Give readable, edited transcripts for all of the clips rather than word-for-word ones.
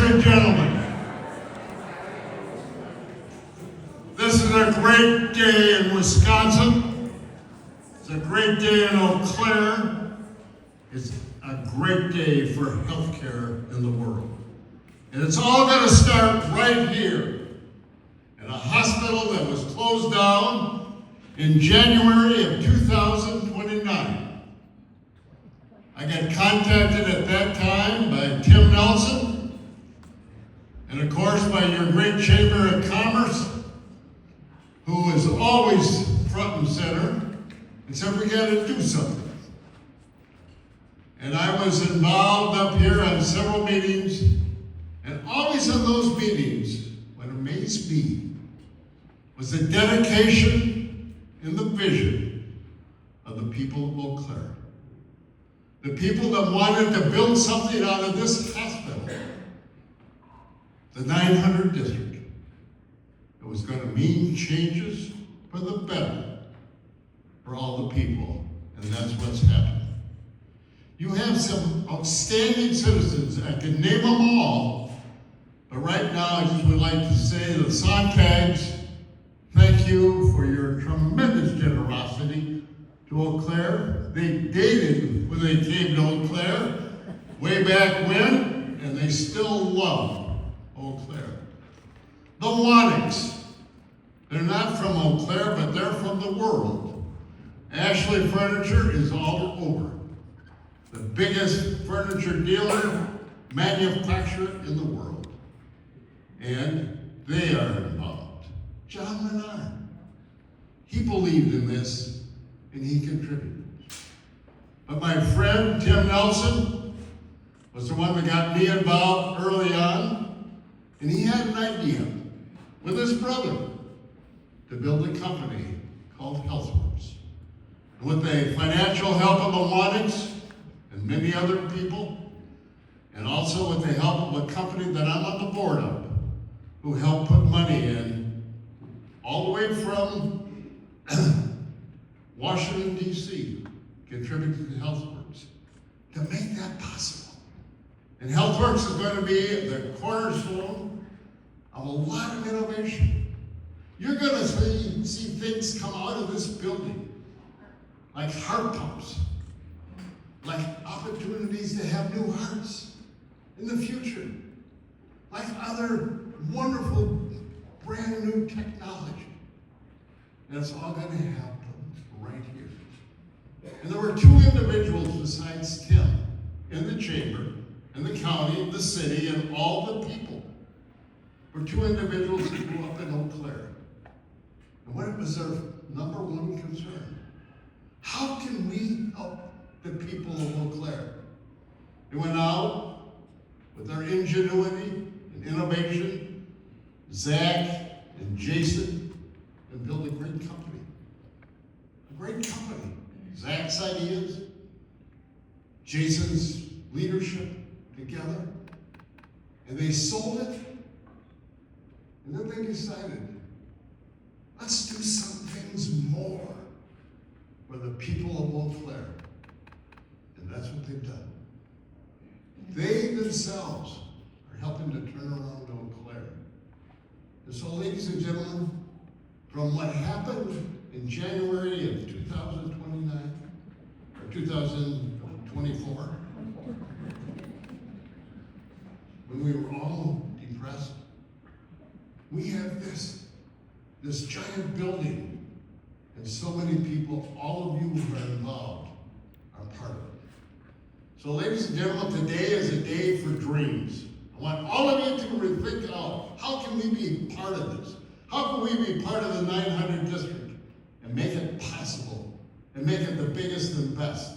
and gentlemen, this is a great day in Wisconsin. It's a great day in Eau Claire. It's a great day for healthcare in the world. And it's all going to start right here in a hospital that was closed down in January of 2029. I got contacted at that time by Tim Nelson, and of course by your great Chamber of Commerce, who is always front and center, and said we got to do something. And I was involved up here on several meetings, and always in those meetings, what amazed me was the dedication and the vision of the people of Eau Claire. The people that wanted to build something out of this hospital, the 900 district. It was going to mean changes for the better for all the people, and that's what's happening. You have some outstanding citizens, I can name them all, but right now I just would like to say the Sontags, thank you for your tremendous generosity to Eau Claire. They dated when they came to Eau Claire way back when, and they still love Eau Claire. The Waniks, they're not from Eau Claire, but they're from the world. Ashley Furniture is all over. The biggest furniture dealer, manufacturer in the world. And they are involved. John Menard, he believed in this and he contributed. But my friend Tim Nelson was the one that got me involved early on, and he had an idea with his brother to build a company called HealthWorks. And with the financial help of the Waniks and many other people, and also with the help of a company that I'm on the board of, who helped put money in all the way from Washington, D.C., contributed to HealthWorks to make that possible. And HealthWorks is going to be the cornerstone of a lot of innovation. You're going to see things come out of this building, like heart pumps, like opportunities to have new hearts in the future, like other wonderful brand new technology. And it's all going to happen right here. And there were two individuals besides Tim in the chamber, in the county, the city, and all the people. Were two individuals who grew up in Eau Claire. And what was their number one concern? How can we help the people of Eau Claire? They went out with their ingenuity and innovation, Zach and Jason, and built a great company. A great company. Zach's ideas, Jason's leadership together, and they sold it, and then they decided, let's do some things more for the people of Eau Claire. And that's what they've done. They themselves are helping to turn around Eau Claire. And so, ladies and gentlemen, from what happened in January of 2029, or 2024, when we were all depressed, we have this giant building, and so many people, all of you who are involved, are part of it. So ladies and gentlemen, today is a day for dreams. I want all of you to think out, how can we be part of this? How can we be part of the 900 district and make it possible and make it the biggest and best?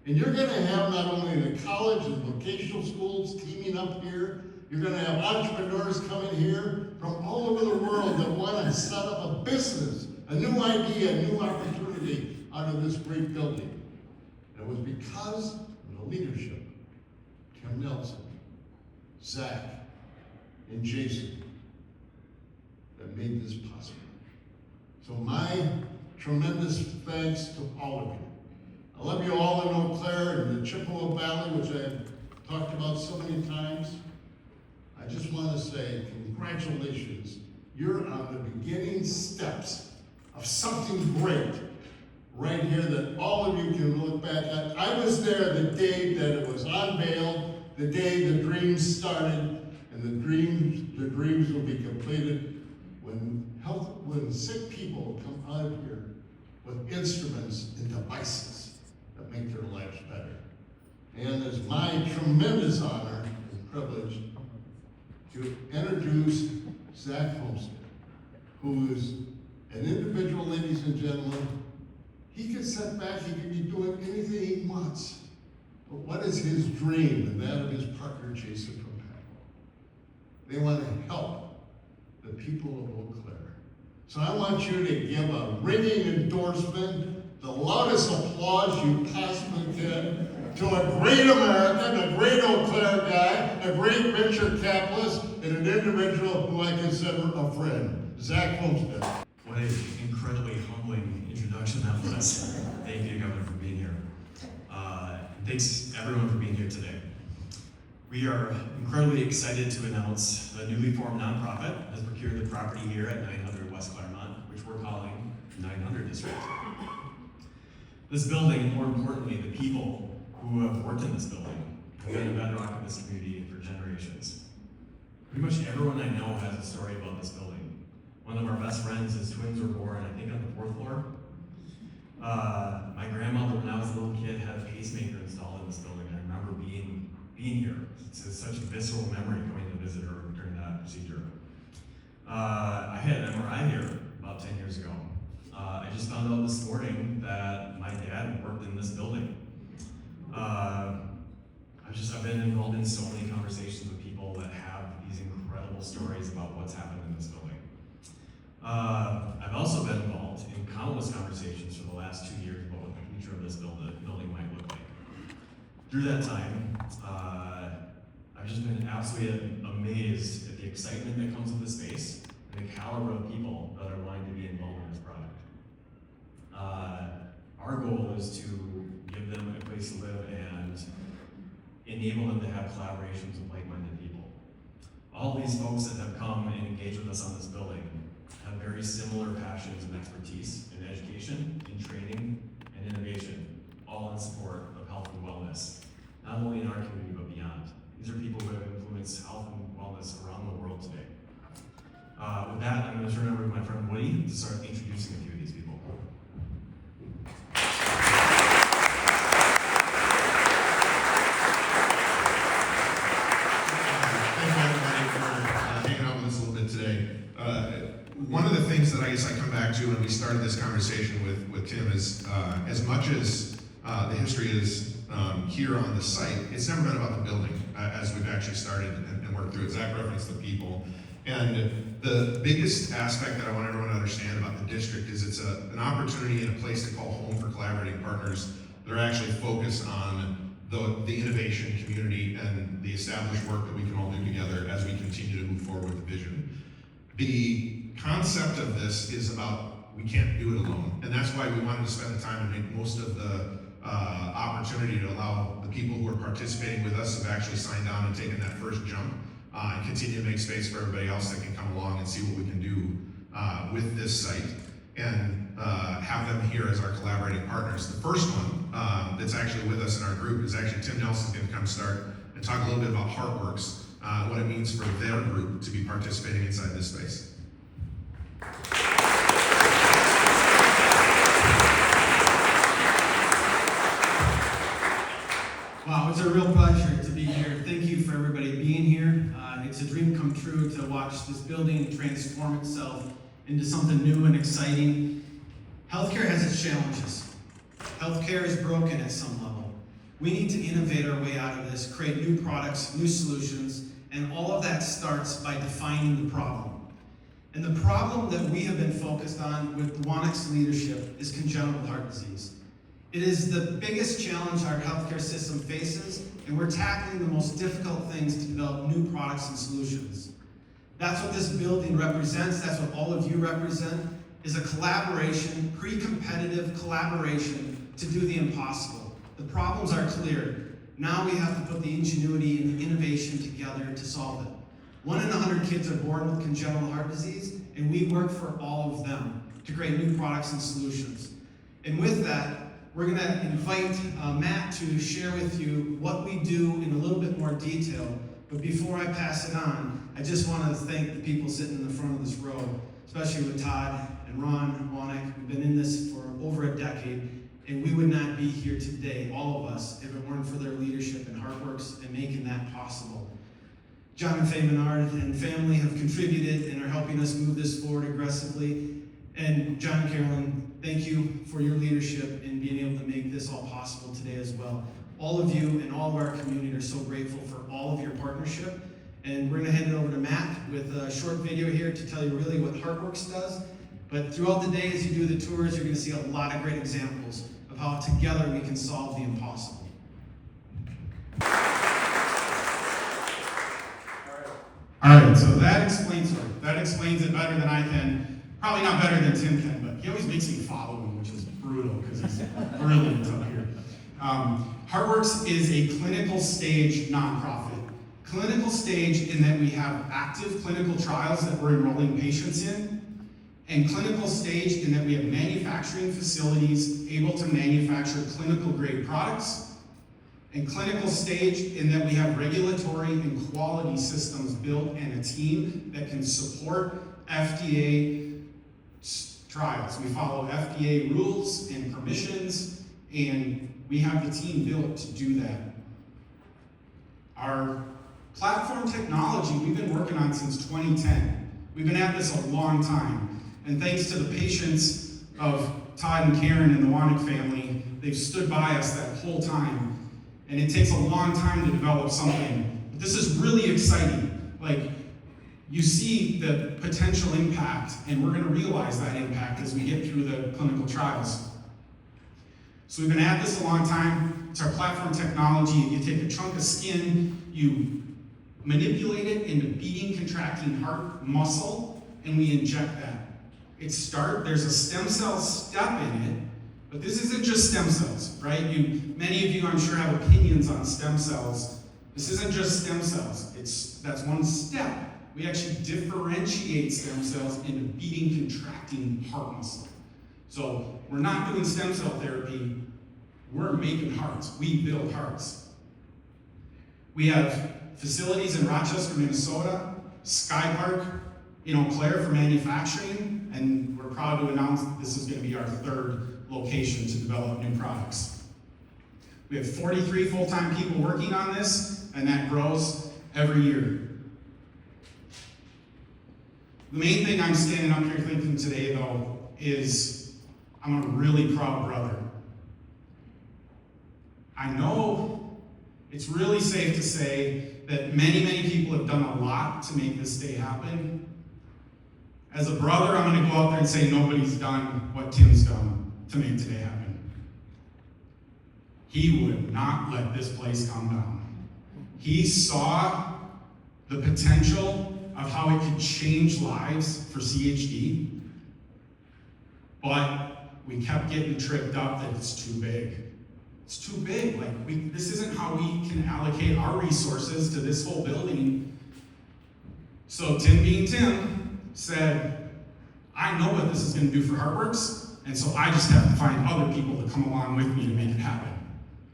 And you're going to have not only the college and vocational schools teaming up here, you're going to have entrepreneurs coming here from all over the world that want to set up a business, a new idea, a new opportunity out of this great building. And it was because of the leadership of Tim Nelson, Zach, and Jason that made this possible. So my tremendous thanks to all of you. I love you all in Eau Claire and the Chippewa Valley, which I've talked about so many times. I just congratulations. You're on the beginning steps of something great right here that all of you can look back at. I was there the day that it was unveiled, the day the dreams started, and the dreams will be completed when sick people come out of here with instruments and devices that make their lives better. And it's my tremendous honor and privilege to introduce Zach Homestead, who is an individual, ladies and gentlemen. He can sit back, he can be doing anything he wants. But what is his dream and that of his partner, Jason from Paco? They want to help the people of Eau Claire. So I want you to give a ringing endorsement, the loudest applause you possibly can, to a great American, a great Eau Claire guy, a great venture capitalist, and an individual who I consider a friend, Zach Homestead. What an incredibly humbling introduction that was. Thank you, Governor, for being here. Thanks, everyone, for being here today. We are incredibly excited to announce a newly formed nonprofit has procured the property here at 900 West Claremont, which we're calling 900 District. This building, and more importantly, the people who have worked in this building, have been a bedrock of this community for generations. Pretty much everyone I know has a story about this building. One of our best friends, his twins were born, I think, on the 4th floor. My grandmother, when I was a little kid, had a pacemaker installed in this building. I remember being here. It's such a visceral memory going to visit her during that procedure. I had an MRI here about 10 years ago. I just found out this morning that my dad worked in this building. I've been involved in so many conversations with people that have these incredible stories about what's happened in this building. I've also been involved in countless conversations for the last 2 years about what the future of this building might look like. Through that time, I've just been absolutely amazed at the excitement that comes with the space and the caliber of people that are wanting to be involved in this project. Our goal is to give them a place to live and enable them to have collaborations with like-minded people. All these folks that have come and engaged with us on this building have very similar passions and expertise in education, in training, and innovation, all in support of health and wellness, not only in our community, but beyond. These are people who have influenced health and wellness around the world today. With that, I'm going to turn it over to my friend Woody to start introducing a few of these people. One of the things that I guess I come back to when we started this conversation with Tim is, as much as the history is here on the site, it's never been about the building as we've actually started and worked through it. Zach referenced the people. And the biggest aspect that I want everyone to understand about the district is it's an opportunity and a place to call home for collaborating partners that are actually focused on the innovation community and the established work that we can all do together as we continue to move forward with the vision. The concept of this is about we can't do it alone, and that's why we wanted to spend the time and make most of the opportunity to allow the people who are participating with us have actually signed on and taken that first jump and continue to make space for everybody else that can come along and see what we can do with this site and have them here as our collaborating partners. The first one that's actually with us in our group is actually Tim Nelson's going to come start and talk a little bit about Heartworks, what it means for their group to be participating inside this space. Wow, it's a real pleasure to be here. Thank you for everybody being here. It's a dream come true to watch this building transform itself into something new and exciting. Healthcare has its challenges. Healthcare is broken at some level. We need to innovate our way out of this, create new products, new solutions, and all of that starts by defining the problem. And the problem that we have been focused on with Wanek's leadership is congenital heart disease. It is the biggest challenge our healthcare system faces, and we're tackling the most difficult things to develop new products and solutions. That's what this building represents, that's what all of you represent, is a collaboration, pre-competitive collaboration to do the impossible. The problems are clear. Now we have to put the ingenuity and the innovation together to solve it. 1 in 100 kids are born with congenital heart disease, and we work for all of them to create new products and solutions. And with that, we're going to invite Matt to share with you what we do in a little bit more detail. But before I pass it on, I just want to thank the people sitting in the front of this row, especially with Todd and Ron Wanek. We've been in this for over a decade, and we would not be here today, all of us, if it weren't for their leadership in HeartWorks and making that possible. John and Faye Menard and family have contributed and are helping us move this forward aggressively. And John and Carolyn, thank you for your leadership in being able to make this all possible today as well. All of you and all of our community are so grateful for all of your partnership. And we're going to hand it over to Matt with a short video here to tell you really what HeartWorks does. But throughout the day, as you do the tours, you're going to see a lot of great examples of how together we can solve the impossible. All right, so that explains it better than I can. Probably not better than Tim can, but he always makes me follow him, which is brutal because he's brilliant up here. HeartWorks is a clinical stage nonprofit. Clinical stage in that we have active clinical trials that we're enrolling patients in, and clinical stage in that we have manufacturing facilities able to manufacture clinical grade products, and clinical stage in that we have regulatory and quality systems built and a team that can support FDA trials. We follow FDA rules and permissions, and we have the team built to do that. Our platform technology we've been working on since 2010. We've been at this a long time. And thanks to the patience of Todd and Karen and the Wanek family, they've stood by us that whole time. And it takes a long time to develop something. But this is really exciting. Like, you see the potential impact, and we're gonna realize that impact as we get through the clinical trials. So we've been at this a long time. It's our platform technology. You take a chunk of skin, you manipulate it into beating, contracting heart muscle, and we inject that. There's a stem cell step in it, but this isn't just stem cells, right? Many of you, I'm sure, have opinions on stem cells. This isn't just stem cells. That's one step. We actually differentiate stem cells into beating, contracting heart muscle. So we're not doing stem cell therapy, we're making hearts. We build hearts. We have facilities in Rochester, Minnesota, Sky Park in Eau Claire for manufacturing, and we're proud to announce that this is going to be our 3rd location to develop new products. We have 43 full-time people working on this, and that grows every year. The main thing I'm standing up here thinking today, though, is I'm a really proud brother. I know it's really safe to say that many, many people have done a lot to make this day happen. As a brother, I'm going to go out there and say nobody's done what Tim's done to make today happen. He would not let this place come down. He saw the potential of how it could change lives for CHD, but we kept getting tripped up that it's too big. It's too big. This isn't how we can allocate our resources to this whole building. So Tim being Tim said, I know what this is going to do for HeartWorks, and so I just have to find other people to come along with me to make it happen.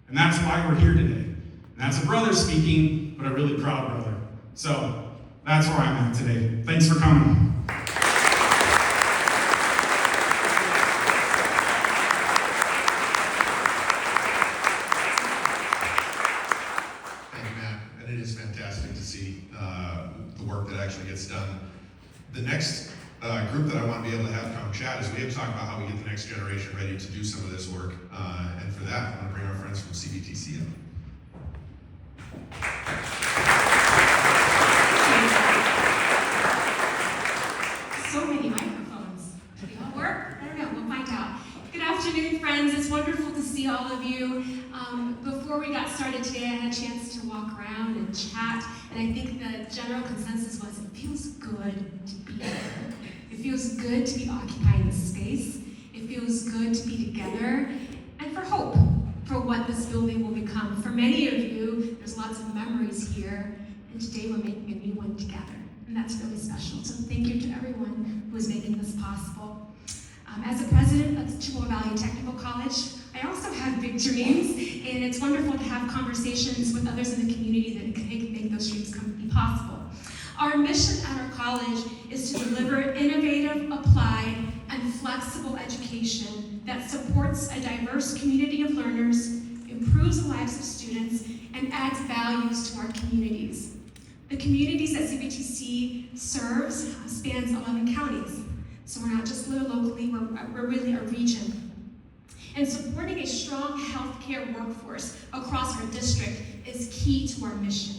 And that's why we're here today. And that's a brother speaking, but a really proud brother. So that's where I'm at today. Thanks for coming. Thank you, Matt. And it is fantastic to see the work that actually gets done. The next group that I want to be able to have come chat is we have to talk about how we get the next generation ready to do some of this work. And for that, I'm going to bring our friends from CBTC in. So many microphones. Do they all work? I don't know. We'll find out. Good afternoon, friends. It's wonderful to see all of you. Before we got started today, I had a chance to walk around and chat, and I think the general consensus was it feels good to be here. It feels good to be occupying this space. It feels good to be together, and for hope for what this building will become. For many of you, there's lots of memories here, and today we're making a new one together. and that's really special. So thank you to everyone who is making this possible. As the president of Chippewa Valley Technical College, I also have big dreams, and it's wonderful to have conversations with others in the community that can make those dreams be possible. Our mission at our college is to deliver innovative, applied, and flexible education that supports a diverse community of learners, improves the lives of students, and adds values to our communities. The communities that CVTC serves spans 11 counties. So we're not just locally, we're really a region. And supporting a strong healthcare workforce across our district is key to our mission.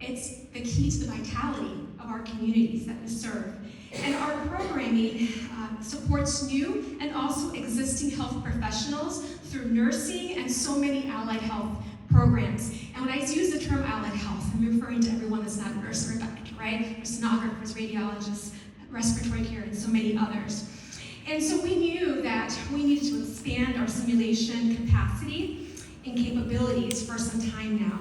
It's the key to the vitality of our communities that we serve. And our programming supports new and also existing health professionals through nursing and so many allied health programs. And when I use the term allied health, I'm referring to everyone that's not a nurse or a doctor, right? There's sonographers, radiologists, respiratory care, and so many others. And so we knew that we needed to expand our simulation capacity and capabilities for some time now.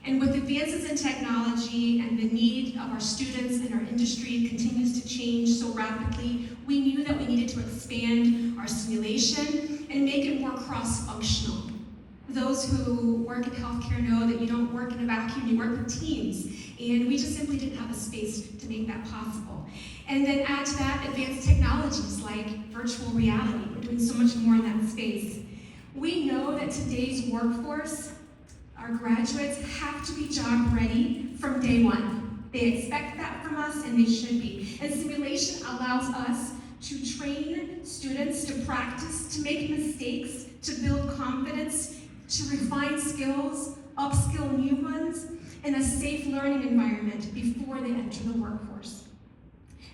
And with advances in technology and the need of our students and our industry continues to change so rapidly, we knew that we needed to expand our simulation and make it more cross-functional. Those who work in healthcare know that you don't work in a vacuum, you work with teams. And we just simply didn't have a space to make that possible. And then add to that advanced technologies like virtual reality. We're doing so much more in that space. We know that today's workforce, our graduates, have to be job ready from day one. They expect that from us, and they should be. And simulation allows us to train students to practice, to make mistakes, to build confidence, to refine skills, upskill new ones, in a safe learning environment before they enter the workforce.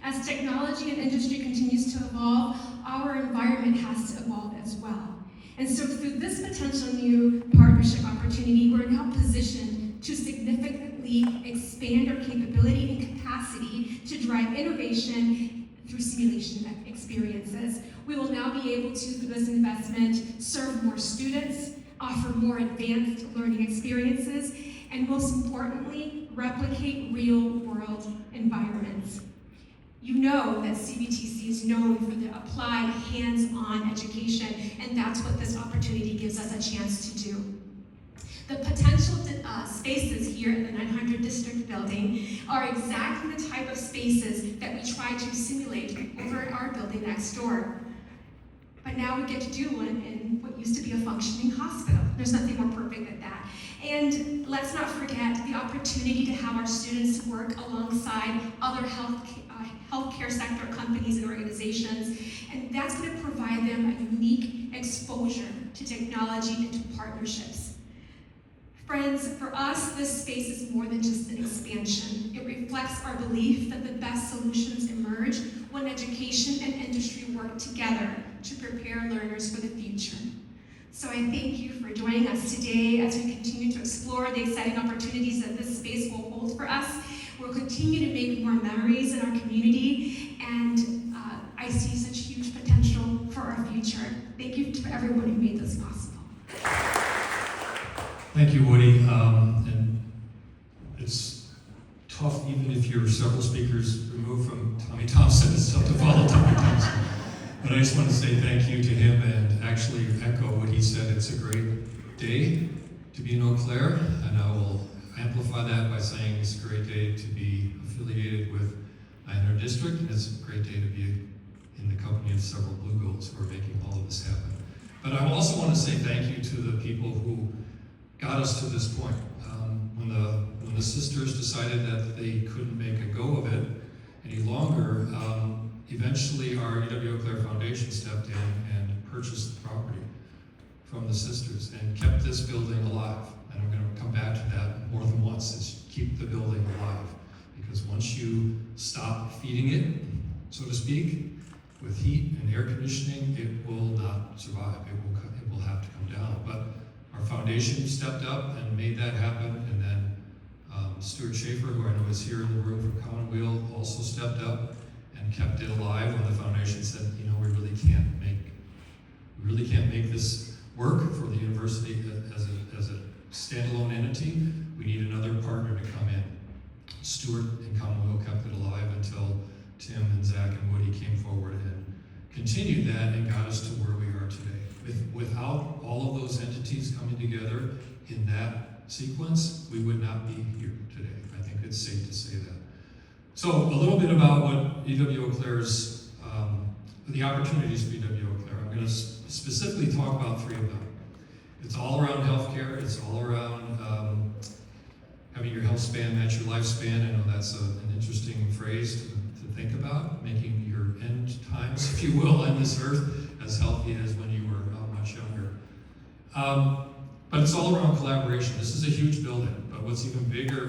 As technology and industry continues to evolve, our environment has to evolve as well. And so through this potential new partnership opportunity, we're now positioned to significantly expand our capability and capacity to drive innovation through simulation experiences. We will now be able to, through this investment, serve more students, offer more advanced learning experiences, and most importantly, replicate real-world environments. You know that CVTC is known for the applied, hands-on education, and that's what this opportunity gives us a chance to do. The potential spaces here at the 900 District Building are exactly the type of spaces that we try to simulate over at our building next door. But now we get to do one in what used to be a functioning hospital. There's nothing more perfect than that. And let's not forget the opportunity to have our students work alongside other healthcare sector companies and organizations. And that's going to provide them a unique exposure to technology and to partnerships. Friends, for us, this space is more than just an expansion. It reflects our belief that the best solutions emerge when education and industry work together to prepare learners for the future. So I thank you for joining us today as we continue to explore the exciting opportunities that this space will hold for us. We'll continue to make more memories in our community, and I see such huge potential for our future. Thank you to everyone who made this possible. Thank you, Woody. And it's tough, even if you're several speakers removed from Tommy Thompson, it's tough to follow Tommy Thompson. But I just want to say thank you to him and actually echo what he said. It's a great day to be in Eau Claire, and I will amplify that by saying it's a great day to be affiliated with 900 District, and it's a great day to be in the company of several Blue Goals who are making all of this happen. But I also want to say thank you to the people who got us to this point. When the sisters decided that they couldn't make a go of it any longer, eventually our UW Eau Claire Foundation stepped in and purchased the property from the sisters and kept this building alive. And I'm going to come back to that more than once. It's keep the building alive, because once you stop feeding it, so to speak, with heat and air conditioning, it will not survive. It will have to come down. But our foundation stepped up and made that happen, and then Stuart Schaefer, who I know is here in the room from Commonweal, also stepped up and kept it alive when the foundation said, you know, we really can't make this work for the university as a standalone entity. We need another partner to come in. Stuart and Commonweal kept it alive until Tim and Zach and Woody came forward and continued that and got us to where we are today. Without all of those entities coming together in that sequence, we would not be here today. I think it's safe to say that. So a little bit about what EW Eau Claire's, the opportunities for EW Eau Claire. I'm going to specifically talk about 3 of them. It's all around healthcare. It's all around having your health span match your lifespan. I know that's an interesting phrase to think about, making your end times, if you will, on this earth as healthy as when you were much younger. But it's all around collaboration. This is a huge building, but what's even bigger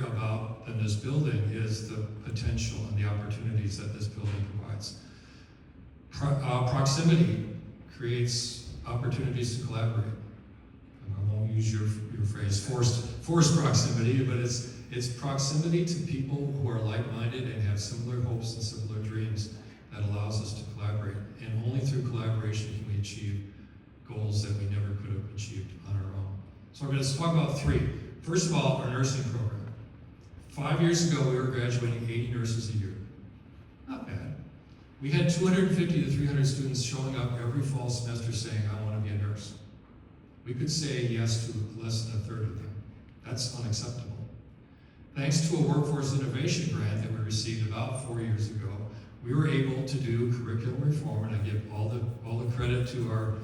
than this building is the potential and the opportunities that this building provides. Proximity creates opportunities to collaborate. I won't use your phrase, forced proximity, but it's proximity to people who are like-minded and have similar hopes and similar dreams that allows us to collaborate. And only through collaboration can we achieve goals that we never could have achieved on our own. So I'm going to talk about 3. First of all, our nursing program. 5 years ago, we were graduating 80 nurses a year. Not bad. We had 250 to 300 students showing up every fall semester saying, I want to be a nurse. We could say yes to less than a third of them. That's unacceptable. Thanks to a workforce innovation grant that we received about 4 years ago, we were able to do curriculum reform, and I give all the credit to our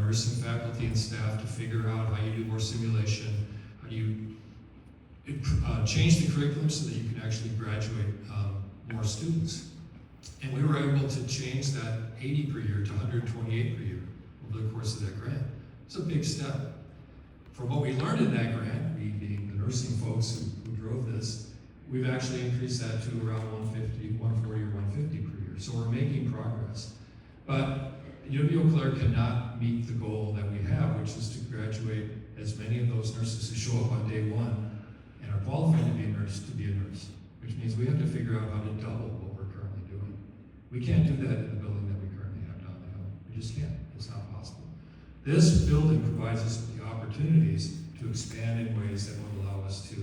nursing faculty and staff to figure out how you do more simulation, how you change the curriculum so that you can actually graduate more students. And we were able to change that 80 per year to 128 per year over the course of that grant. It's a big step. From what we learned in that grant, we being the nursing folks who drove this, we've actually increased that to around 140 or 150 per year. So we're making progress. But UW Eau Claire cannot meet the goal that we have, which is to graduate as many of those nurses who show up on day 1 and are qualified to be a nurse, which means we have to figure out how to double what we're currently doing. We can't do that in the building that we currently have down the hill. We just can't. It's not possible. This building provides us with the opportunities to expand in ways that will allow us to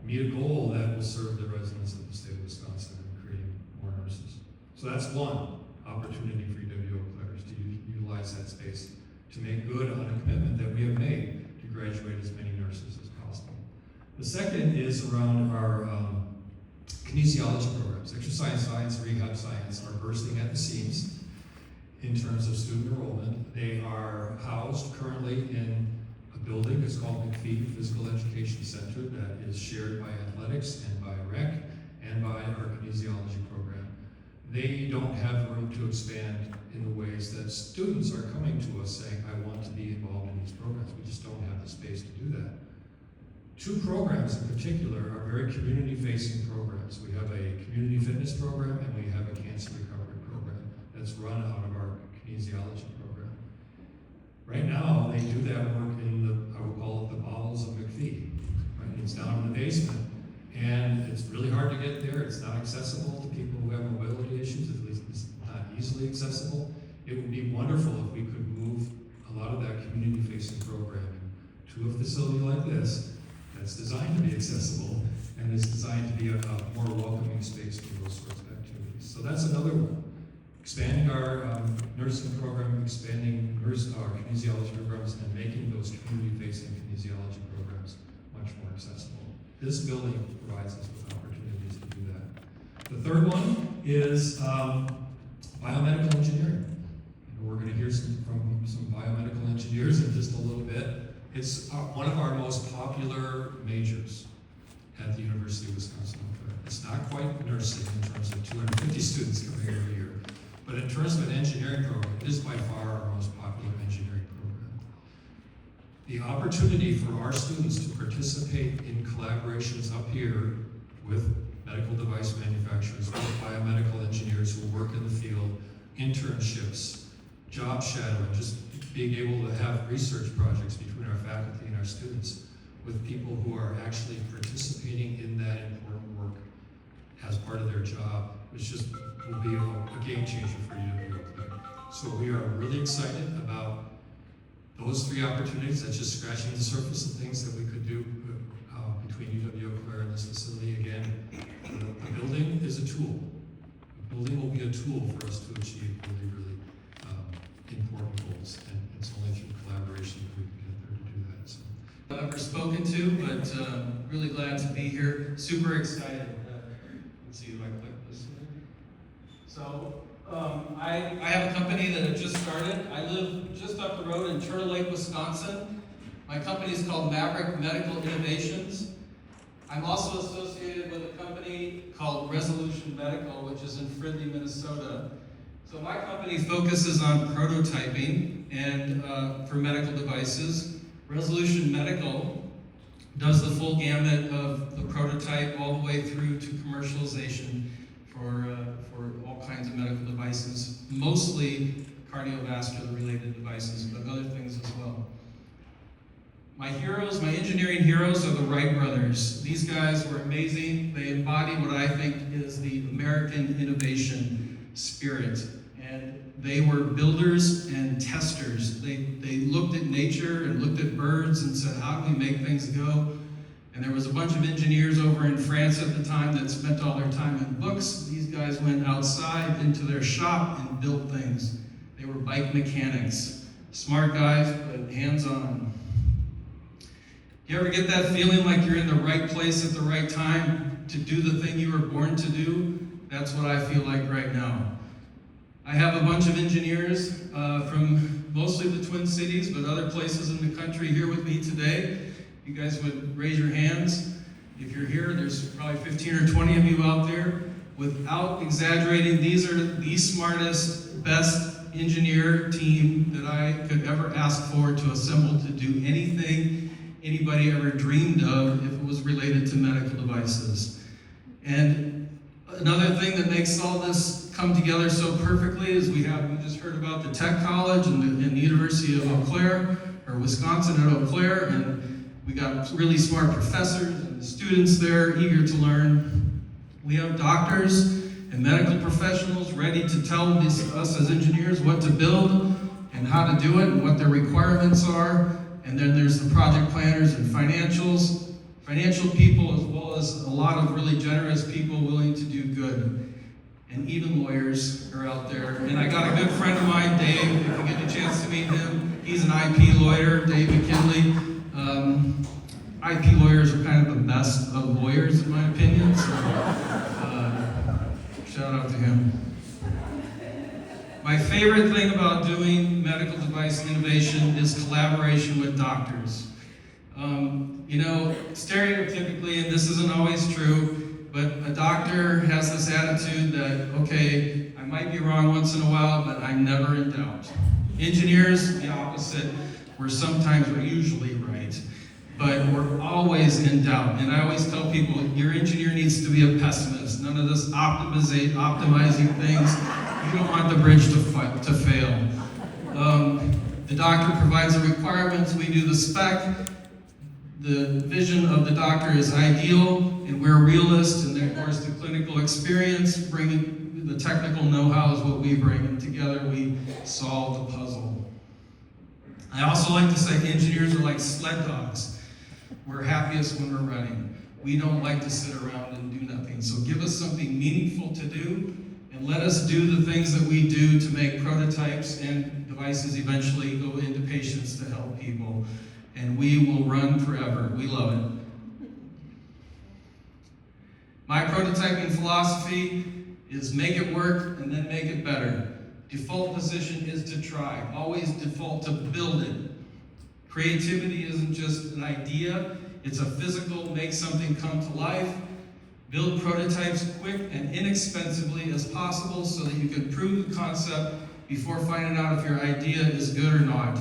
meet a goal that will serve the residents of the state of Wisconsin in creating more nurses. So that's one opportunity for UW Eau Claire, is to utilize that space to make good on a commitment that we have made to graduate as many nurses as possible. The second is around our kinesiology programs. Exercise science, rehab science are bursting at the seams in terms of student enrollment. They are housed currently in a building. It's called McPhee Physical Education Center that is shared by athletics and by rec and by our kinesiology program. They don't have room to expand in the ways that students are coming to us saying, I want to be involved in these programs. We just don't have the space to do that. 2 programs in particular are very community-facing programs. We have a community fitness program and we have a cancer recovery program that's run out of our kinesiology program. Right now, they do that work in I would call it the bowels of McPhee. Right? It's down in the basement, and it's really hard to get there. It's not accessible to people who have mobility issues, at least it's not easily accessible. It would be wonderful if we could move a lot of that community-facing programming to a facility like this that's designed to be accessible and is designed to be a more welcoming space for those sorts of activities. So that's another one. Expanding our nursing program, expanding our kinesiology programs, and making those community-facing kinesiology programs much more accessible. This building provides us with opportunities to do that. The third one is biomedical engineering. We're going to hear from some biomedical engineers in just a little bit. It's one of our most popular majors at the University of Wisconsin. It's not quite nursing in terms of 250 students coming here every year, but in terms of an engineering program, it is by far our most popular engineering program. The opportunity for our students to participate in collaborations up here with medical device manufacturers, with biomedical engineers who work in the field, internships, job shadowing, just being able to have research projects between our faculty and our students with people who are actually participating in that important work as part of their job, which just will be a game changer for you. So we are really excited about those 3 opportunities. That's just scratching the surface of things that we could do between UW Eau Claire and this facility. Again, The building is a tool. The building will be a tool for us to achieve really, really important goals, and it's only through collaboration that we can get there to do that. So. I've ever spoken to, but really glad to be here. Super excited. Let's see if I click this. So, I have a company that I just started. I live just up the road in Turtle Lake, Wisconsin. My company is called Maverick Medical Innovations. I'm also associated with a company called Resolution Medical, which is in Fridley, Minnesota. So my company focuses on prototyping and for medical devices. Resolution Medical does the full gamut of the prototype all the way through to commercialization for all kinds of medical devices, mostly cardiovascular related devices, but other things as well. My heroes, my engineering heroes are the Wright brothers. These guys were amazing. They embody what I think is the American innovation spirit. And they were builders and testers. They looked at nature and looked at birds and said, how do we make things go? And there was a bunch of engineers over in France at the time that spent all their time in books. These guys went outside into their shop and built things. They were bike mechanics. Smart guys, but hands-on. You ever get that feeling like you're in the right place at the right time to do the thing you were born to do? That's what I feel like right now. I have a bunch of engineers from mostly the Twin Cities, but other places in the country here with me today. You guys would raise your hands. If you're here, there's probably 15 or 20 of you out there. Without exaggerating, these are the smartest, best engineer team that I could ever ask for to assemble to do anything anybody ever dreamed of if it was related to medical devices. And another thing that makes all this come together so perfectly is we just heard about the Tech College and the University of Eau Claire, or Wisconsin at Eau Claire, and we got really smart professors and students there eager to learn. We have doctors and medical professionals ready to tell us as engineers what to build and how to do it and what their requirements are. And then there's the project planners and financial people, as well as a lot of really generous people willing to do good. And even lawyers are out there. And I got a good friend of mine, Dave, if you get a chance to meet him. He's an IP lawyer, Dave McKinley. IP lawyers are kind of the best of lawyers, in my opinion. So shout out to him. My favorite thing about doing medical device innovation is collaboration with doctors. Stereotypically, and this isn't always true, but a doctor has this attitude that, okay, I might be wrong once in a while, but I'm never in doubt. Engineers, the opposite. We're usually right, but we're always in doubt. And I always tell people, your engineer needs to be a pessimist. None of this optimizing things. You don't want the bridge to fail. The doctor provides the requirements, we do the spec. The vision of the doctor is ideal, and we're realists, and then of course the clinical experience, bringing the technical know-how is what we bring, and together we solve the puzzle. I also like to say engineers are like sled dogs. We're happiest when we're running. We don't like to sit around and do nothing. So give us something meaningful to do, and let us do the things that we do to make prototypes and devices eventually go into patients to help people. And we will run forever. We love it. My prototyping philosophy is make it work and then make it better. Default position is to try. Always default to build it. Creativity isn't just an idea. It's a physical, make something come to life. Build prototypes quick and inexpensively as possible so that you can prove the concept before finding out if your idea is good or not.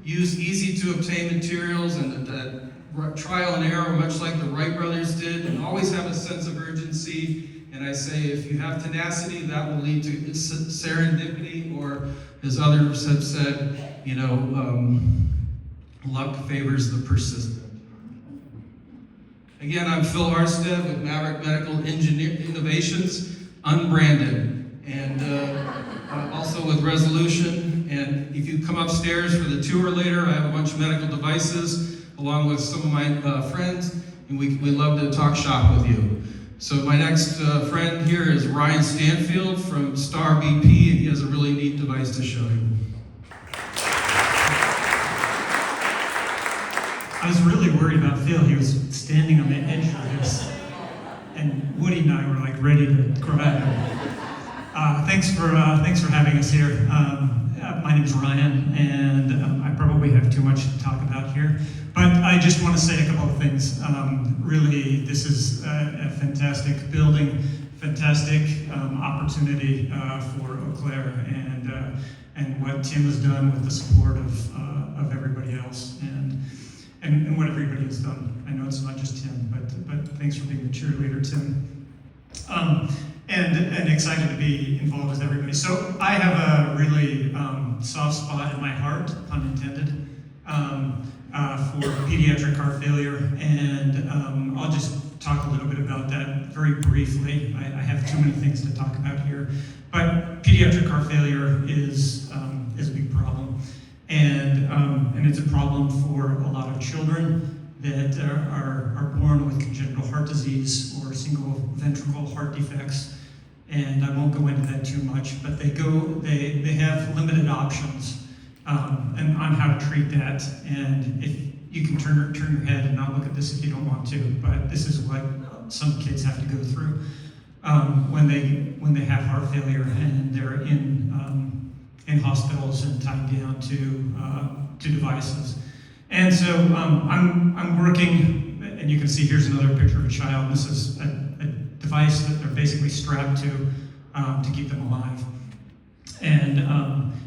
Use easy to obtain materials and trial and error, much like the Wright brothers did, and always have a sense of urgency. And I say, if you have tenacity, that will lead to serendipity, or as others have said, luck favors the persistent. Again, I'm Phil Arstead with Maverick Medical Innovations, unbranded, and also with Resolution. And if you come upstairs for the tour later, I have a bunch of medical devices along with some of my friends, and we love to talk shop with you. So my next friend here is Ryan Stanfield from Star BP, and he has a really neat device to show you. I was really worried about Phil. He was standing on the edge of this, and Woody and I were like ready to grab him. Thanks for having us here. My name is Ryan, and I probably have too much to talk about here, but I just want to say a couple of things. Really, this is a fantastic building, fantastic opportunity for Eau Claire, and what Tim has done with the support of everybody else, and what everybody has done. I know it's not just Tim, but thanks for being the cheerleader, Tim. And excited to be involved with everybody. So I have a really soft spot in my heart, pun intended, for pediatric heart failure, and I'll just talk a little bit about that very briefly. I have too many things to talk about here, but pediatric heart failure is a big problem, and it's a problem for a lot of children that are born with congenital heart disease or single ventricle heart defects. And I won't go into that too much, but they have limited options and on how to treat that. And if you can turn your head and not look at this if you don't want to, but this is what some kids have to go through when they have heart failure and they're in hospitals and tied down to devices. And so I'm working, and you can see here's another picture of a child. This is a device that they're basically strapped to keep them alive. And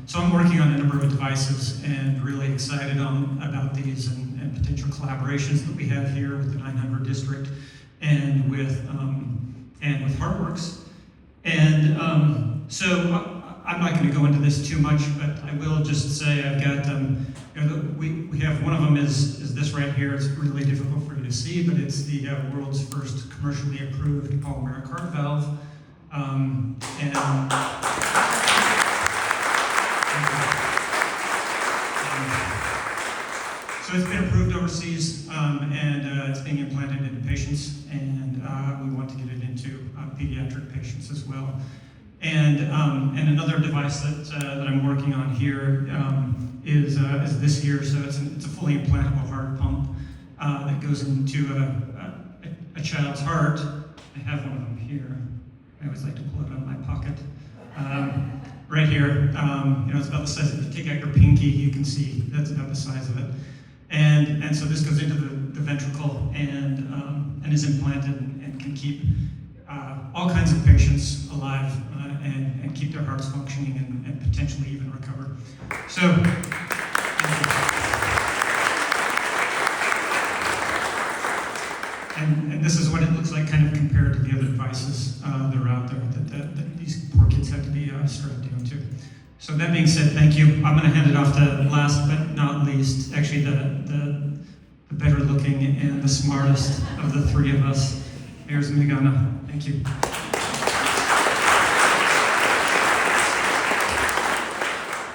so I'm working on a number of devices and really excited about these and potential collaborations that we have here with the 900 district and with HeartWorks. And so I'm not going to go into this too much, but I will just say I've got we have one of them is this right here. It's really difficult for you to see, but it's the world's first commercially approved polymeric heart valve. So it's been approved overseas, and it's being implanted into patients, and we want to get it into pediatric patients as well. And another device that I'm working on here is this here. So it's a fully implantable heart pump that goes into a child's heart. I have one of them here. I always like to pull it out of my pocket. Right here, it's about the size of, if you take out your pinky, you can see that's about the size of it. And so this goes into the ventricle and is implanted and can keep all kinds of patients alive and keep their hearts functioning and potentially even recover. So, and this is what it looks like kind of compared to the other devices that are out there that these poor kids have to be strapped down to. So that being said, thank you. I'm going to hand it off to last but not least, actually the better looking and the smartest of the three of us. Here's Megana. Thank you.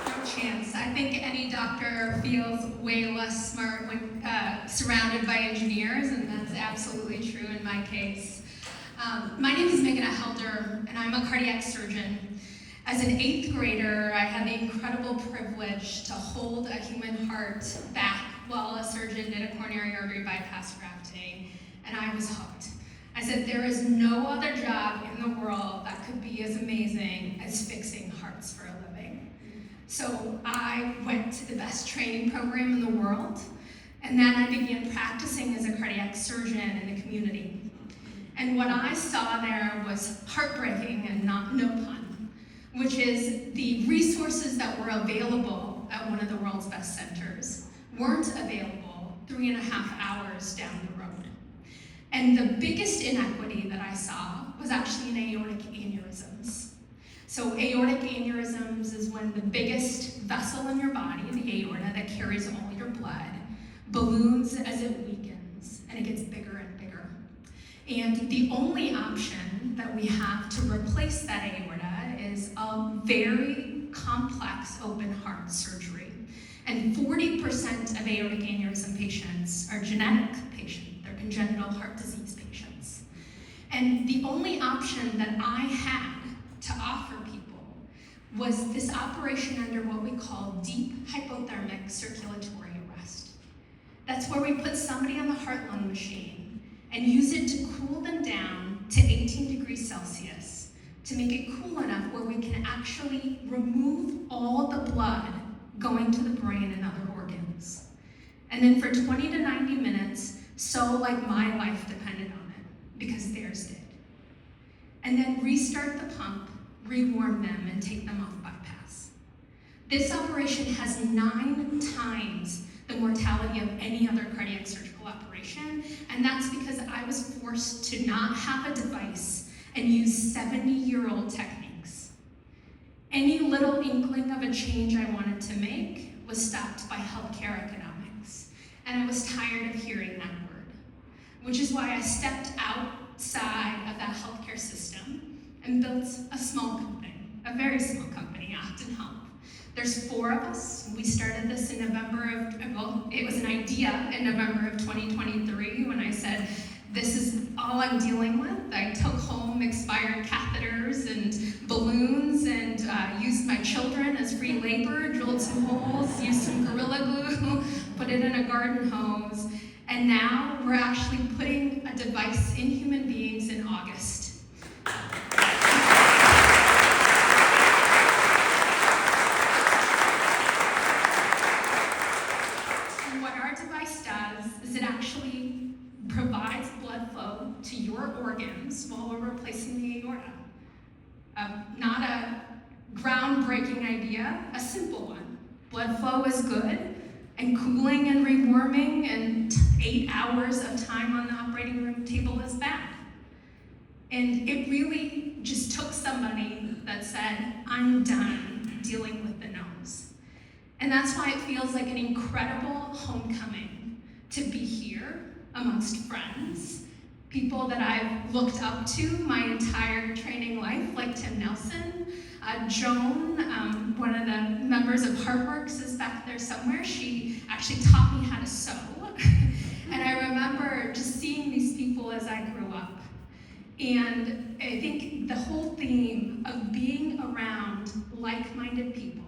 No chance. I think any doctor feels way less smart when surrounded by engineers, and that's absolutely true in my case. My name is Megana Helder, and I'm a cardiac surgeon. As an 8th grader, I had the incredible privilege to hold a human heart back while a surgeon did a coronary artery bypass grafting, and I was hooked. I said, there is no other job in the world that could be as amazing as fixing hearts for a living. So I went to the best training program in the world, and then I began practicing as a cardiac surgeon in the community. And what I saw there was heartbreaking and no pun, which is the resources that were available at one of the world's best centers weren't available 3.5 hours down the road. And the biggest inequity that I saw was actually in aortic aneurysms. So aortic aneurysms is when the biggest vessel in your body, the aorta that carries all your blood, balloons as it weakens, and it gets bigger and bigger. And the only option that we have to replace that aorta is a very complex open heart surgery. And 40% of aortic aneurysm patients are genetic patients. They're congenital heart disease patients. And the only option that I had to offer people was this operation under what we call deep hypothermic circulatory arrest. That's where we put somebody on the heart-lung machine and use it to cool them down to 18 degrees Celsius to make it cool enough where we can actually remove all the blood going to the brain and other organs. And then for 20 to 90 minutes, so like my life depended on it, because theirs did. And then restart the pump, rewarm them, and take them off bypass. This operation has 9 times the mortality of any other cardiac surgical operation, and that's because I was forced to not have a device and use 70-year-old techniques. Any little inkling of a change I wanted to make was stopped by healthcare economics, and I was tired of hearing that word, which is why I stepped outside of that healthcare system and built a small company, a very small company, Optin Health. There's 4 of us. We started this in November of, well, it was an idea in November of 2023 when I said, this is all I'm dealing with. I took home expired catheters and balloons and used my children as free labor, drilled some holes, used some Gorilla Glue, put it in a garden hose, and now we're actually putting a device in human beings in August. And what our device does is it actually provides blood flow to your organs while we're replacing the aorta. Not a groundbreaking idea, a simple one. Blood flow is good, and cooling and rewarming and 8 hours of time on the operating room table is bad. And it really just took somebody that said, I'm done dealing with the nose. And that's why it feels like an incredible homecoming to be here amongst friends, people that I've looked up to my entire training life, like Tim Nelson. Joan, one of the members of HeartWorks, is back there somewhere. She actually taught me how to sew. And I remember just seeing these people as I grew up. And I think the whole theme of being around like-minded people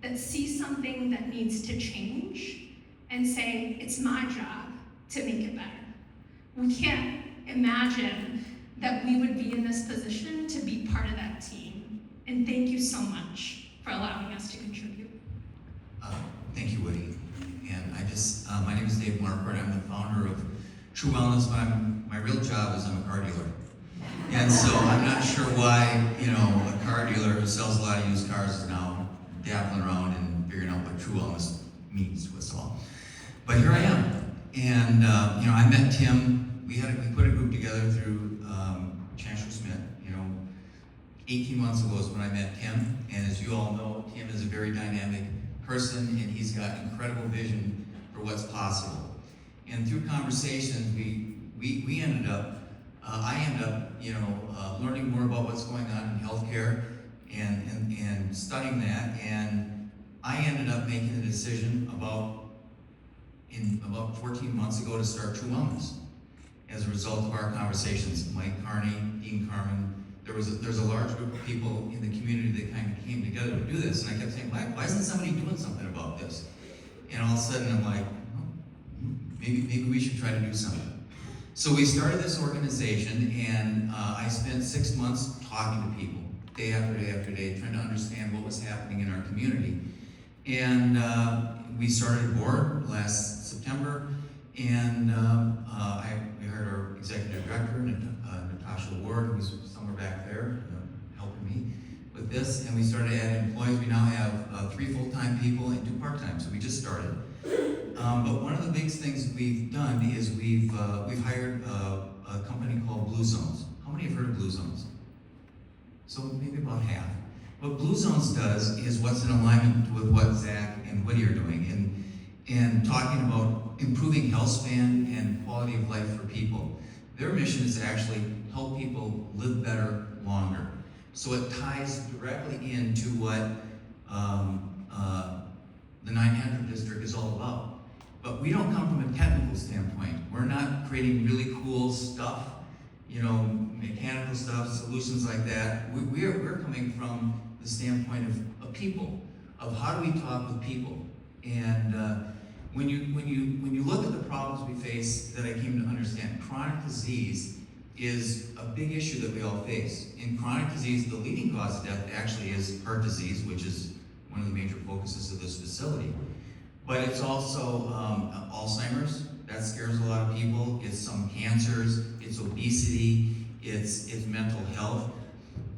that see something that needs to change and say, it's my job to make it better. We can't imagine that we would be in this position to be part of that team. And thank you so much for allowing us to contribute. Thank you, Woody. And my name is Dave Marquardt. I'm the founder of True Wellness, but my real job is I'm a car dealer. And so I'm not sure why, a car dealer who sells a lot of used cars is now dabbling around and figuring out what True Wellness means to us all. But here I am. And, I met Tim. We put a group together through Chancellor Smith. 18 months ago is when I met Tim. And as you all know, Tim is a very dynamic person, and he's got incredible vision for what's possible. And through conversations, I ended up, learning more about what's going on in healthcare and studying that. And I ended up making the decision about 14 months ago to start True Wellness. As a result of our conversations, Mike Carney, Dean Carmen, there's a large group of people in the community that kind of came together to do this. And I kept saying, why isn't somebody doing something about this? And all of a sudden I'm like, maybe we should try to do something. So we started this organization, and I spent 6 months talking to people, day after day after day, trying to understand what was happening in our community. And we started a board last September, and we hired our executive director, Natasha Ward, who's somewhere back there helping me with this, and we started adding employees. We now have 3 full-time people and 2 part-time, so we just started. But one of the big things we've done is we've hired a company called Blue Zones. How many have heard of Blue Zones? So maybe about half. What Blue Zones does is what's in alignment with what Zach and Woody are doing, and talking about improving health span and quality of life for people. Their mission is to actually help people live better longer. So it ties directly into what the 900 district is all about. But we don't come from a technical standpoint. We're not creating really cool stuff, mechanical stuff, solutions like that. We're coming from the standpoint of people, of how do we talk with people. And when you look at the problems we face, that I came to understand, chronic disease is a big issue that we all face. In chronic disease, the leading cause of death actually is heart disease, which is one of the major focuses of this facility. But it's also Alzheimer's, that scares a lot of people. It's some cancers, it's obesity, it's mental health.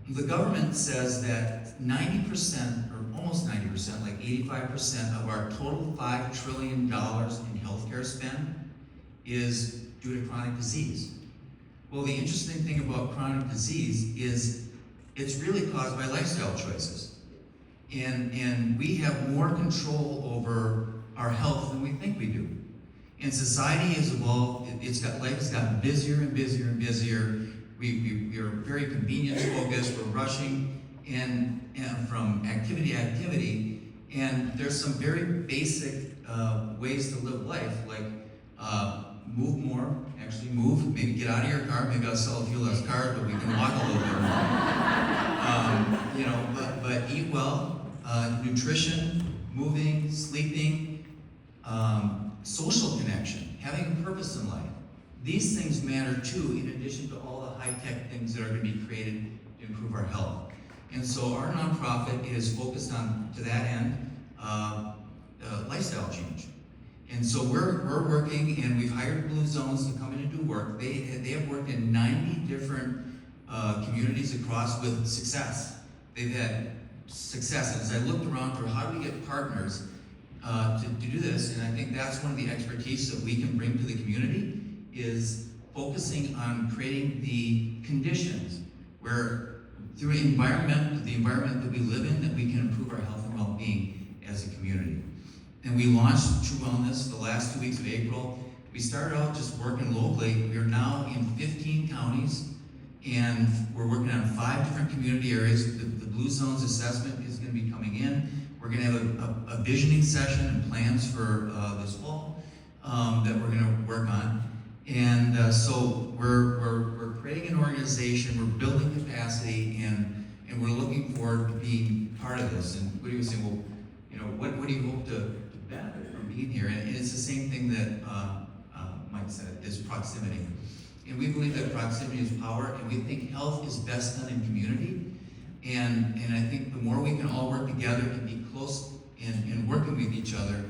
The government says that 90%, or almost 90%, like 85% of our total $5 trillion in healthcare spend is due to chronic disease. Well, the interesting thing about chronic disease is it's really caused by lifestyle choices. And we have more control over our health than we think we do. And society has evolved, life has gotten busier and busier and busier. We are very convenience focused, we're rushing and from activity to activity, and there's some very basic ways to live life, like move more, actually move, maybe get out of your car, maybe I'll sell a few less cars, but we can walk a little bit more. But eat well, nutrition, moving, sleeping, social connection, having a purpose in life. These things matter too, in addition to all the high-tech things that are going to be created to improve our health. And so our nonprofit is focused on, to that end, lifestyle change. And so we're working, and we've hired Blue Zones to come in and do work. They have worked in 90 different communities across with success. They've had success. And as I looked around for how do we get partners to do this, and I think that's one of the expertise that we can bring to the community, is focusing on creating the conditions where through the environment that we live in, that we can improve our health and well-being as a community. And we launched True Wellness the last 2 weeks of April. We started out just working locally. We are now in 15 counties, and we're working on 5 different community areas. The Blue Zones assessment is going to be coming in. We're going to have a visioning session and plans for this fall that we're going to work on. And so we're creating an organization, we're building capacity, and we're looking forward to being part of this. And what do you say? Well, what do you hope to benefit from being here? And it's the same thing that Mike said, is proximity. And we believe that proximity is power, and we think health is best done in community. And I think the more we can all work together and be close and working with each other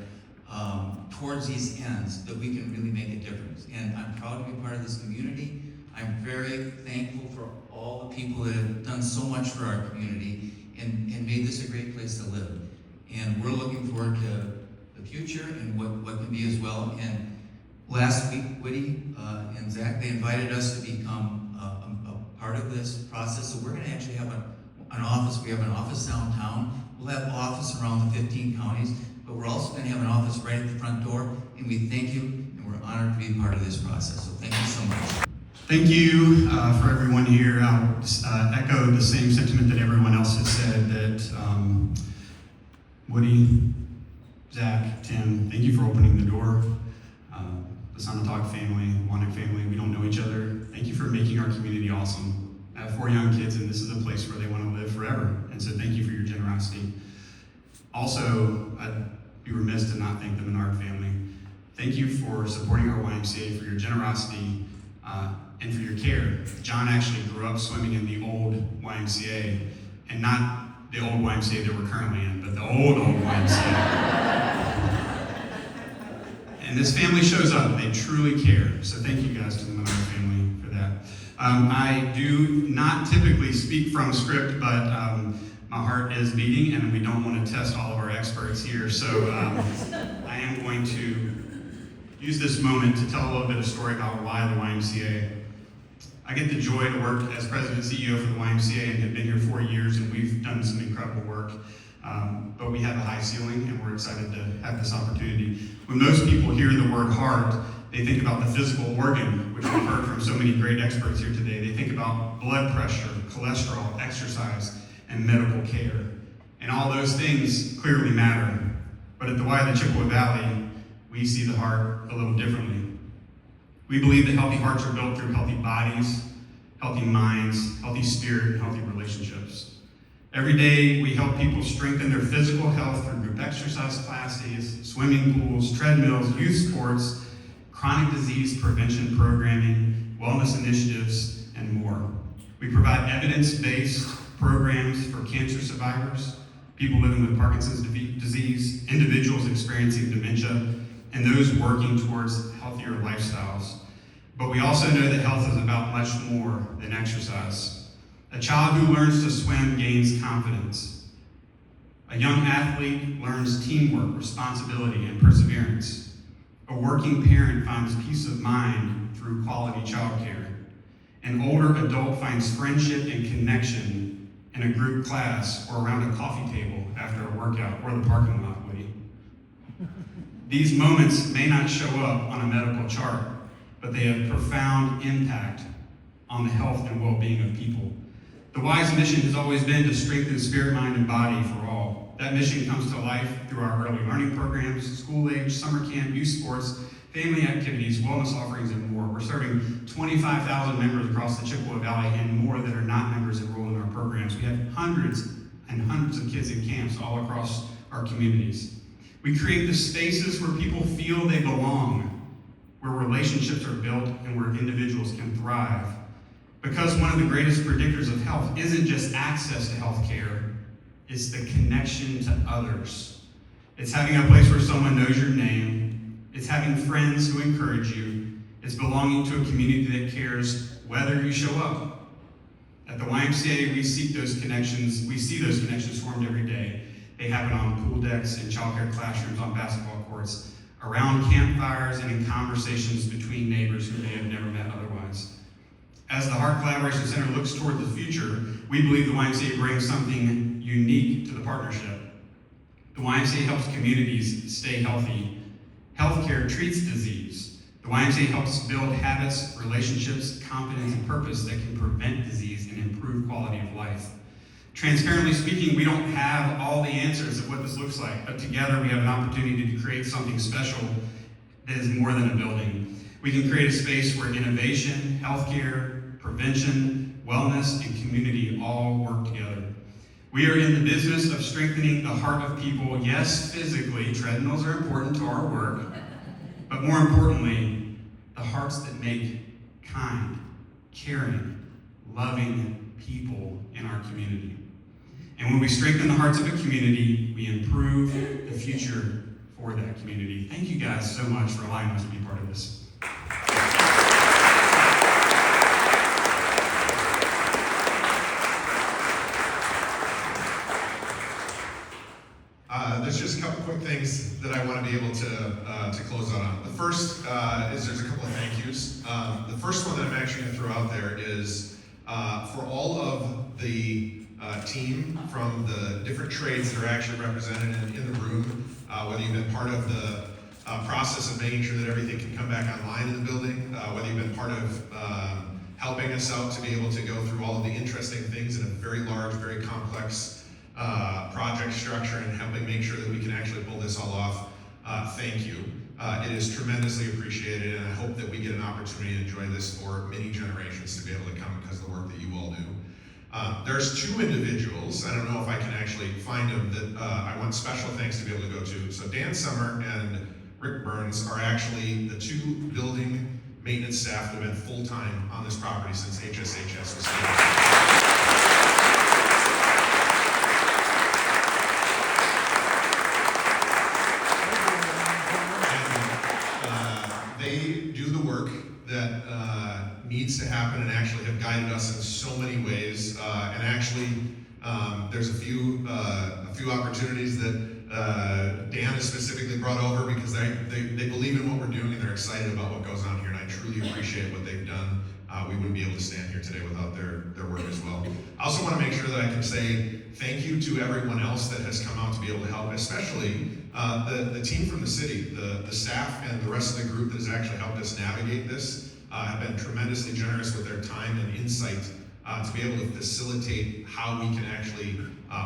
towards these ends, that we can really make a difference. And I'm proud to be part of this community. I'm very thankful for all the people that have done so much for our community and made this a great place to live. And we're looking forward to the future and what can be as well. And last week, Woody and Zach, they invited us to become a part of this process. So we're going to actually have an office. We have an office downtown. We'll have an office around the 15 counties, but we're also going to have an office right at the front door. And we thank you, and we're honored to be part of this process. So thank you so much. Thank you for everyone here. I'll echo the same sentiment that everyone else has said, that Woody, Zach, Tim, thank you for opening the door. The Sonatog family, Wanek family, we don't know each other. Thank you for making our community awesome. I have 4 young kids, and this is a place where they want to live forever. And so thank you for your generosity. Also, I'd be remiss to not thank the Menard family. Thank you for supporting our YMCA, for your generosity, and for your care. John actually grew up swimming in the old YMCA, and not the old YMCA that we're currently in, but the old YMCA. And this family shows up, they truly care. So thank you guys to the Menard family for that. I do not typically speak from script, but my heart is beating, and we don't want to test all of our experts here. So I am going to use this moment to tell a little bit of story about why the YMCA. I get the joy to work as president and CEO for the YMCA and have been here 4 years, and we've done some incredible work. But we have a high ceiling, and we're excited to have this opportunity. When most people hear the word heart, they think about the physical organ, which we've heard from so many great experts here today. They think about blood pressure, cholesterol, exercise, and medical care. And all those things clearly matter. But at the Y of the Chippewa Valley, we see the heart a little differently. We believe that healthy hearts are built through healthy bodies, healthy minds, healthy spirit, and healthy relationships. Every day, we help people strengthen their physical health through group exercise classes, swimming pools, treadmills, youth sports, chronic disease prevention programming, wellness initiatives, and more. We provide evidence-based programs for cancer survivors, people living with Parkinson's disease, individuals experiencing dementia, and those working towards healthier lifestyles. But we also know that health is about much more than exercise. A child who learns to swim gains confidence. A young athlete learns teamwork, responsibility, and perseverance. A working parent finds peace of mind through quality childcare. An older adult finds friendship and connection in a group class or around a coffee table after a workout or the parking lot, Woody. These moments may not show up on a medical chart, but they have profound impact on the health and well-being of people. The Y's mission has always been to strengthen spirit, mind, and body for all. That mission comes to life through our early learning programs, school age, summer camp, youth sports, family activities, wellness offerings, and more. We're serving 25,000 members across the Chippewa Valley and more that are not members enrolled in our programs. We have hundreds and hundreds of kids in camps all across our communities. We create the spaces where people feel they belong, where relationships are built and where individuals can thrive. Because one of the greatest predictors of health isn't just access to health care, it's the connection to others. It's having a place where someone knows your name. It's having friends who encourage you. It's belonging to a community that cares whether you show up. At the YMCA, we see those connections formed every day. They happen on pool decks, in childcare classrooms, on basketball courts, around campfires, and in conversations between neighbors who may have never met otherwise. As the Heart Collaboration Center looks toward the future, we believe the YMCA brings something unique to the partnership. The YMCA helps communities stay healthy. Healthcare treats disease. The YMCA helps build habits, relationships, confidence, and purpose that can prevent disease and improve quality of life. Transparently speaking, we don't have all the answers of what this looks like, but together we have an opportunity to create something special that is more than a building. We can create a space where innovation, healthcare, prevention, wellness, and community all work together. We are in the business of strengthening the heart of people. Yes, physically, treadmills are important to our work, but more importantly, the hearts that make kind, caring, loving people in our community. And when we strengthen the hearts of a community, we improve the future for that community. Thank you guys so much for allowing us to be part of this. There's just a couple quick things that I want to be able to close out on. The first is there's a couple of thank yous. The first one that I'm actually going to throw out there is for all of the team from the different trades that are actually represented in the room, whether you've been part of the process of making sure that everything can come back online in the building, whether you've been part of helping us out to be able to go through all of the interesting things in a very large, very complex project structure and helping make sure that we can actually pull this all off. Thank you. It is tremendously appreciated, and I hope that we get an opportunity to enjoy this for many generations to be able to come because of the work that you all do. There's two individuals, I don't know if I can actually find them, that I want special thanks to be able to go to. So Dan Summer and Rick Burns are actually the two building maintenance staff that have been full-time on this property since HSHS was started. They do the work that needs to happen and actually have guided us in so many ways. And actually, there's a few opportunities that Dan has specifically brought over because they believe in what we're doing and they're excited about what goes on here. And I truly appreciate what they've done. We wouldn't be able to stand here today without their work as well. I also want to make sure that I can say thank you to everyone else that has come out to be able to help, especially the team from the city, the staff and the rest of the group that has actually helped us navigate this have been tremendously generous with their time and insight to be able to facilitate how we can actually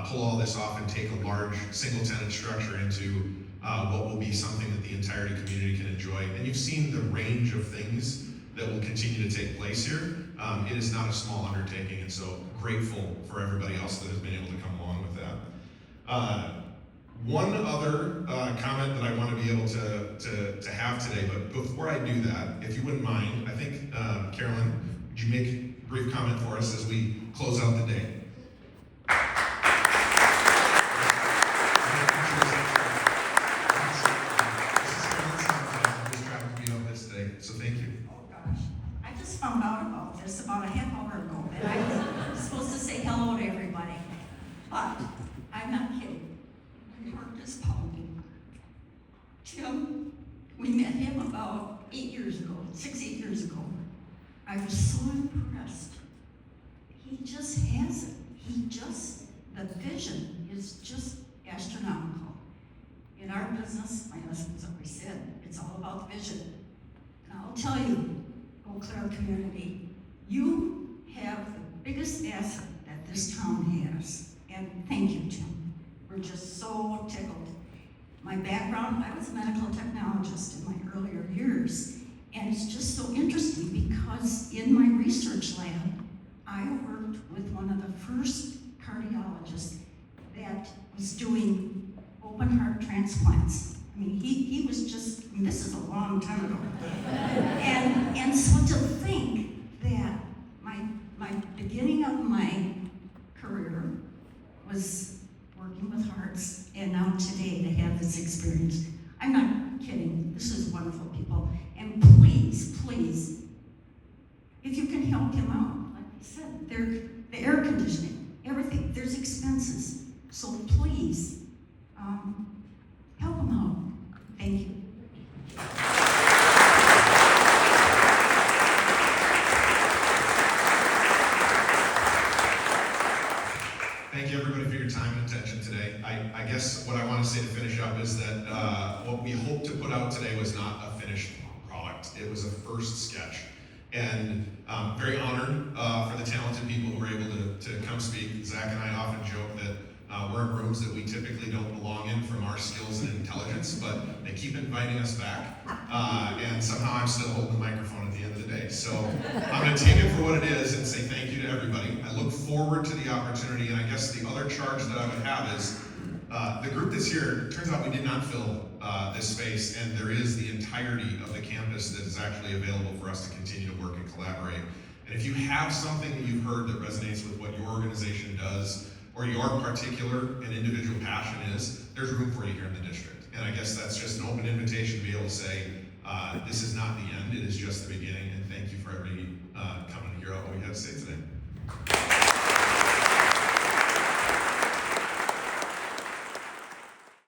pull all this off and take a large single-tenant structure into what will be something that the entirety community can enjoy. And you've seen the range of things that will continue to take place here. it is not a small undertaking, and so grateful for everybody else that has been able to come along with that. One other comment that I want to be able to have today, but before I do that, if you wouldn't mind, I think, Carolyn, would you make a brief comment for us as we close out the day? So thank you. Oh gosh, I just found out about this about a half hour ago, and I was supposed to say hello to everybody, but I'm not kidding. My heart is pounding. Tim, we met him about 8 years ago, 6, 8 years ago. I was so impressed. He just has it. The vision is just astronomical. In our business, my husband's always said, it's all about vision. And I'll tell you, Eau Claire community, you have the biggest asset that this town has. And thank you, Tim. We're just so tickled. My background, I was a medical technologist in my earlier years. And it's just so interesting because in my research lab, I worked with one of the first cardiologists that was doing open heart transplants. I mean, he was just, I mean, this is a long time ago. And so to think that my beginning of my career was working with hearts, and now today to have this experience. I'm not kidding, this is wonderful, people. And please, please, if you can help him out, like I said, the air conditioning, everything, there's expenses. So please, help him out. Thank you. Thank you, everybody, for your time and attention today. I guess what I want to say to finish up is that what we hoped to put out today was not a finished product. It was a first sketch. And very honored for the talented people who were able to come speak. Zach and I often joke that we're in rooms that we typically don't belong in from our skills and intelligence, but they keep inviting us back. And somehow I'm still holding the microphone at the end of the day. So I'm going to take it for what it is and say thank you to everybody. I look forward to the opportunity, and I guess the other charge that I would have is the group that's here, it turns out we did not fill this space, and there is the entirety of the campus that is actually available for us to continue to work and collaborate. And if you have something that you've heard that resonates with what your organization does, or your particular and individual passion is, there's room for you here in the district. And I guess that's just an open invitation to be able to say, this is not the end, it is just the beginning, and thank you for everybody coming to hear what we have to say today.